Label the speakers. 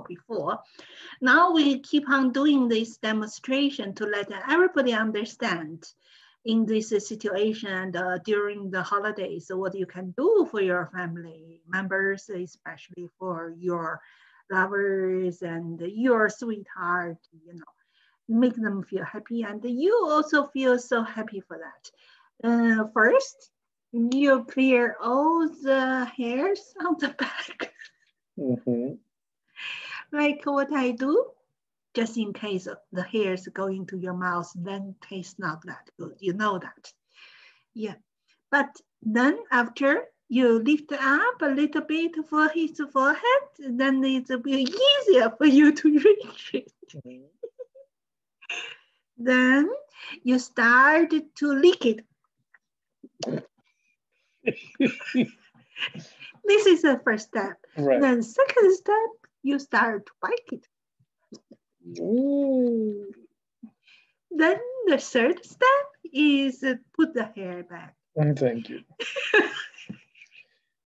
Speaker 1: before. Now we keep on doing this demonstration to let everybody understand in this situation and during the holidays, what you can do for your family members, especially for your lovers and your sweetheart, make them feel happy, and you also feel so happy for that. First, you clear all the hairs on the back, like what I do, just in case the hairs go into your mouth, then tastes not that good. You know that. Yeah. But then after you lift up a little bit for his forehead, then it's a bit easier for you to reach it. Then you start to lick it. This is the first step.
Speaker 2: Right.
Speaker 1: Then second step, you start to bite it.
Speaker 2: Ooh.
Speaker 1: Then the third step is put the hair back.
Speaker 2: Thank you.